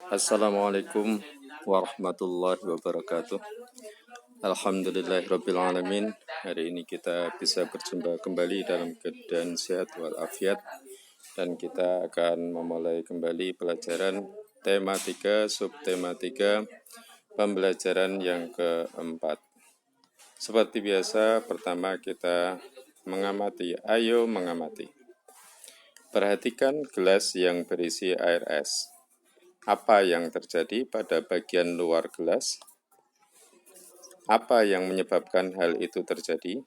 Assalamualaikum warahmatullahi wabarakatuh. Alhamdulillahirrabbilalamin. Hari ini kita bisa berjumpa kembali dalam keadaan sehat walafiat. Dan kita akan memulai kembali pelajaran tematika, subtematika, pembelajaran yang keempat. Seperti biasa, pertama kita mengamati. Ayo mengamati. Perhatikan gelas yang berisi air es. Apa yang terjadi pada bagian luar gelas? Apa yang menyebabkan hal itu terjadi?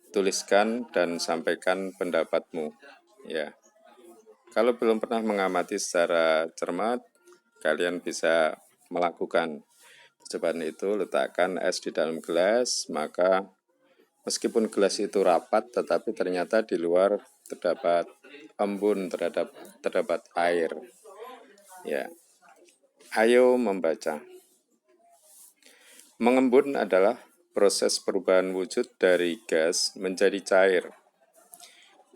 Tuliskan dan sampaikan pendapatmu. Ya. Kalau belum pernah mengamati secara cermat, kalian bisa melakukan percobaan itu. Letakkan es di dalam gelas, maka meskipun gelas itu rapat, tetapi ternyata di luar terdapat embun, terdapat air. Ya. Ayo membaca. Mengembun adalah proses perubahan wujud dari gas menjadi cair.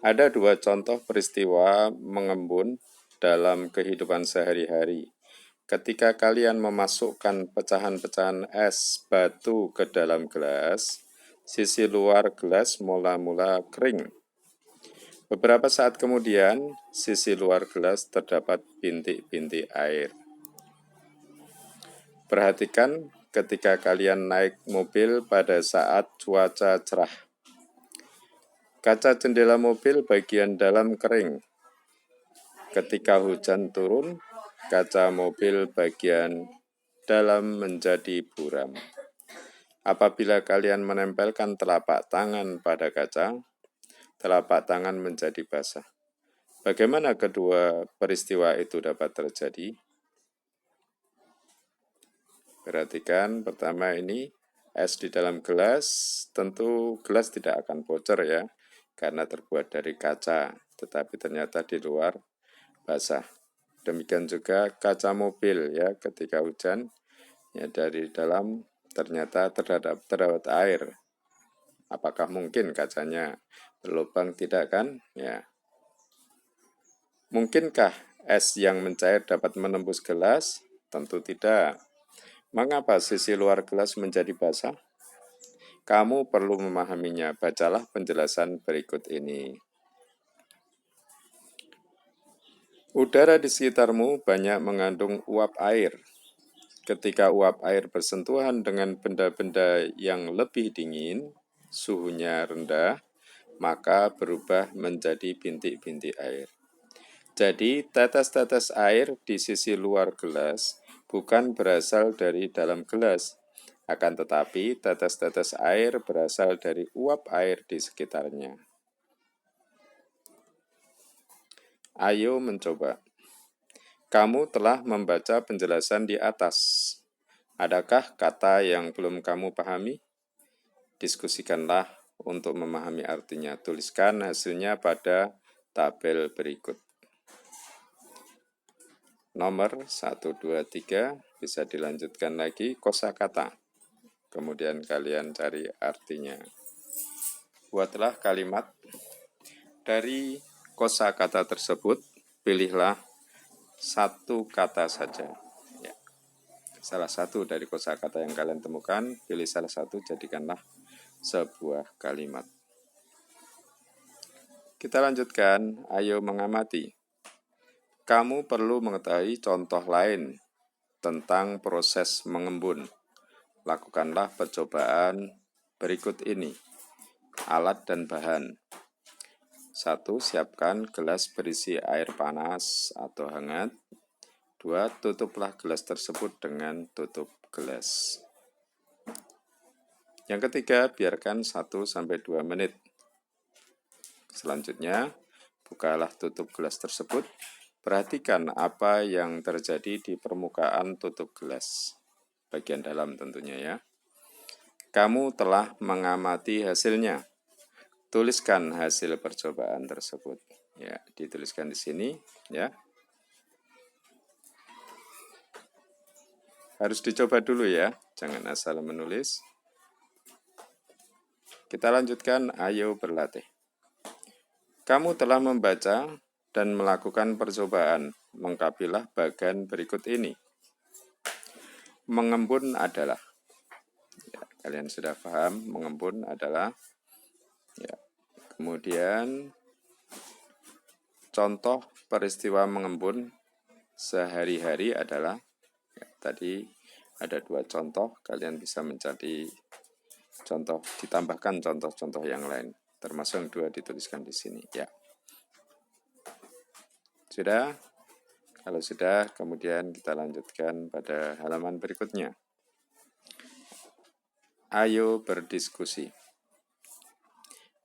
Ada dua contoh peristiwa mengembun dalam kehidupan sehari-hari. Ketika kalian memasukkan pecahan-pecahan es batu ke dalam gelas, sisi luar gelas mula-mula kering. Beberapa saat kemudian, sisi luar gelas terdapat bintik-bintik air. Perhatikan ketika kalian naik mobil pada saat cuaca cerah. Kaca jendela mobil bagian dalam kering. Ketika hujan turun, kaca mobil bagian dalam menjadi buram. Apabila kalian menempelkan telapak tangan pada kaca, telapak tangan menjadi basah. Bagaimana kedua peristiwa itu dapat terjadi? Perhatikan pertama ini es di dalam gelas, tentu gelas tidak akan bocor ya, karena terbuat dari kaca, tetapi ternyata di luar basah. Demikian juga kaca mobil ya, ketika hujan ya dari dalam ternyata terdapat air. Apakah mungkin kacanya berlubang? Tidak kan? Ya. Mungkinkah es yang mencair dapat menembus gelas? Tentu tidak. Mengapa sisi luar gelas menjadi basah? Kamu perlu memahaminya. Bacalah penjelasan berikut ini. Udara di sekitarmu banyak mengandung uap air. Ketika uap air bersentuhan dengan benda-benda yang lebih dingin, suhunya rendah, maka berubah menjadi bintik-bintik air. Jadi, tetes-tetes air di sisi luar gelas bukan berasal dari dalam gelas, akan tetapi tetes-tetes air berasal dari uap air di sekitarnya. Ayo mencoba. Kamu telah membaca penjelasan di atas. Adakah kata yang belum kamu pahami? Diskusikanlah untuk memahami artinya. Tuliskan hasilnya pada tabel berikut. Nomor 1, 2, 3 bisa dilanjutkan lagi kosakata. Kemudian kalian cari artinya. Buatlah kalimat dari kosakata tersebut, pilihlah satu kata saja. Ya. Salah satu dari kosakata yang kalian temukan, pilih salah satu, jadikanlah sebuah kalimat. Kita lanjutkan, ayo mengamati. Kamu perlu mengetahui contoh lain tentang proses mengembun. Lakukanlah percobaan berikut ini. Alat dan bahan. 1. Siapkan gelas berisi air panas atau hangat. 2. Tutuplah gelas tersebut dengan tutup gelas. Yang ketiga, biarkan 1-2 menit. Selanjutnya, bukalah tutup gelas tersebut. Perhatikan apa yang terjadi di permukaan tutup gelas. Bagian dalam tentunya ya. Kamu telah mengamati hasilnya. Tuliskan hasil percobaan tersebut. Ya, dituliskan di sini ya. Harus dicoba dulu ya, jangan asal menulis. Kita lanjutkan, ayo berlatih. Kamu telah membaca dan melakukan percobaan. Lengkapilah bagan berikut ini. Mengembun adalah, ya, kalian sudah paham, mengembun adalah, ya. Kemudian contoh peristiwa mengembun sehari-hari adalah, ya, tadi ada 2 contoh, kalian bisa mencari contoh, ditambahkan contoh-contoh yang lain, termasuk yang 2 dituliskan di sini. Ya, sudah. Kalau sudah, kemudian kita lanjutkan pada halaman berikutnya. Ayo berdiskusi.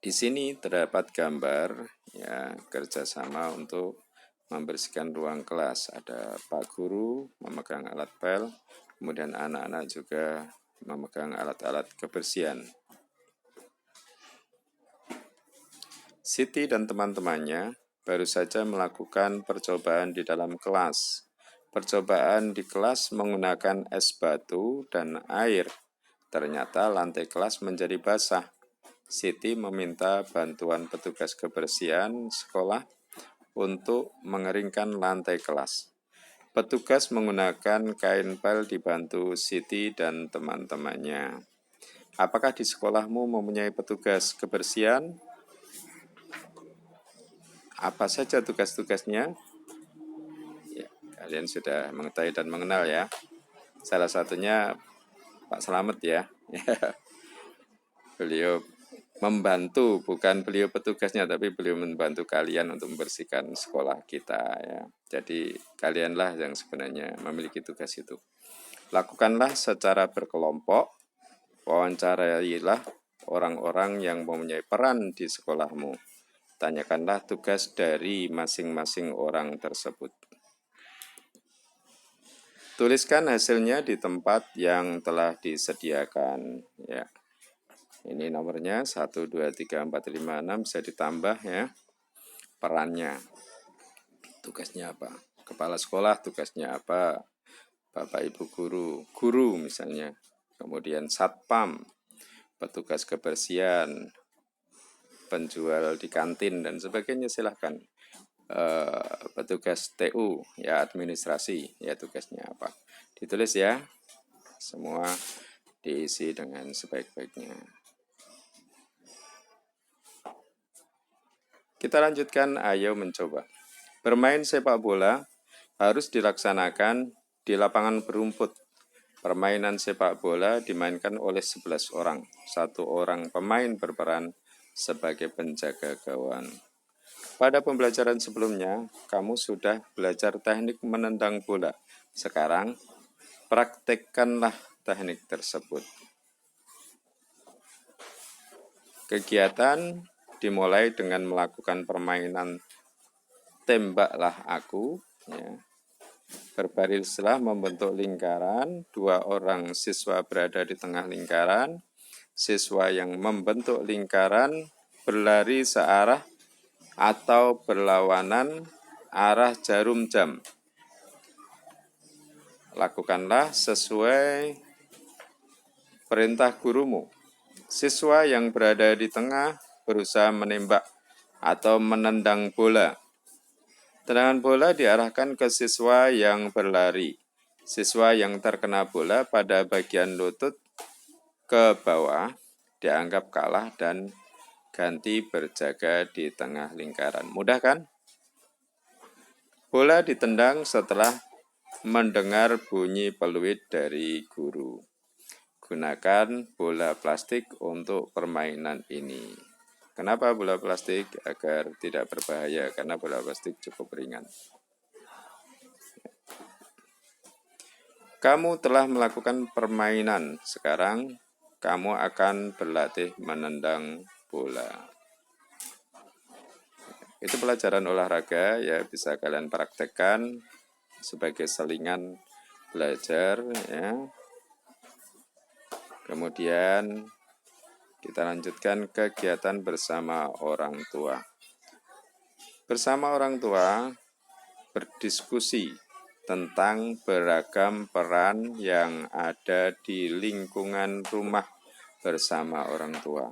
Di sini terdapat gambar, ya, kerjasama untuk membersihkan ruang kelas. Ada Pak Guru memegang alat pel, kemudian anak-anak juga memegang alat-alat kebersihan. Siti dan teman-temannya baru saja melakukan percobaan di dalam kelas. Percobaan di kelas menggunakan es batu dan air. Ternyata lantai kelas menjadi basah. Siti meminta bantuan petugas kebersihan sekolah untuk mengeringkan lantai kelas. Petugas menggunakan kain pel dibantu Siti dan teman-temannya. Apakah di sekolahmu mempunyai petugas kebersihan? Apa saja tugas-tugasnya? Ya, kalian sudah mengetahui dan mengenal ya. Salah satunya Pak Slamet ya. Beliau membantu, bukan beliau petugasnya, tapi beliau membantu kalian untuk membersihkan sekolah kita ya. Jadi kalianlah yang sebenarnya memiliki tugas itu. Lakukanlah secara berkelompok, wawancarailah orang-orang yang mempunyai peran di sekolahmu. Tanyakanlah tugas dari masing-masing orang tersebut. Tuliskan hasilnya di tempat yang telah disediakan. Ya. Ini nomornya 1, 2, 3, 4, 5, 6 bisa ditambah ya. Perannya. Tugasnya apa? Kepala sekolah tugasnya apa? Bapak Ibu guru, guru misalnya. Kemudian satpam, petugas kebersihan, penjual di kantin dan sebagainya, silahkan. Petugas TU ya, administrasi ya, tugasnya apa, ditulis ya, semua diisi dengan sebaik-baiknya. Kita lanjutkan, ayo mencoba. Bermain sepak bola harus dilaksanakan di lapangan berumput. Permainan sepak bola dimainkan oleh 11 orang. 1 orang pemain berperan sebagai penjaga gawang. Pada pembelajaran sebelumnya, kamu sudah belajar teknik menendang bola. Sekarang, praktekkanlah teknik tersebut. Kegiatan dimulai dengan melakukan permainan tembaklah aku. Ya. Berbarislah membentuk lingkaran. 2 orang siswa berada di tengah lingkaran. Siswa yang membentuk lingkaran berlari searah atau berlawanan arah jarum jam. Lakukanlah sesuai perintah gurumu. Siswa yang berada di tengah berusaha menembak atau menendang bola. Tendangan bola diarahkan ke siswa yang berlari. Siswa yang terkena bola pada bagian lutut ke bawah dianggap kalah dan ganti berjaga di tengah lingkaran. Mudah kan? Bola ditendang setelah mendengar bunyi peluit dari guru. Gunakan bola plastik untuk permainan ini. Kenapa bola plastik? Agar tidak berbahaya, karena bola plastik cukup ringan. Kamu telah melakukan permainan, sekarang kamu akan berlatih menendang bola. Itu pelajaran olahraga ya, bisa kalian praktekkan sebagai selingan belajar ya. Kemudian kita lanjutkan kegiatan bersama orang tua. Bersama orang tua berdiskusi tentang beragam peran yang ada di lingkungan rumah bersama orang tua.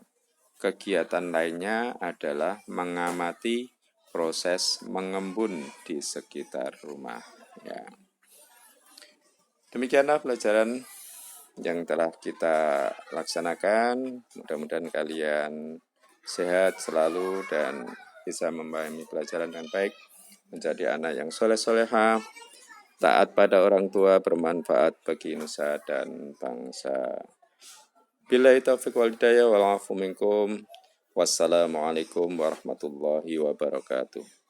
Kegiatan lainnya adalah mengamati proses mengembun di sekitar rumah. Ya. Demikianlah pelajaran yang telah kita laksanakan. Mudah-mudahan kalian sehat selalu dan bisa memahami pelajaran dengan baik, menjadi anak yang soleh-solehah, taat pada orang tua, bermanfaat bagi nusa dan bangsa. Billahi taufiq wal hidayah wal afu minkum. Wassalamualaikum warahmatullahi wabarakatuh.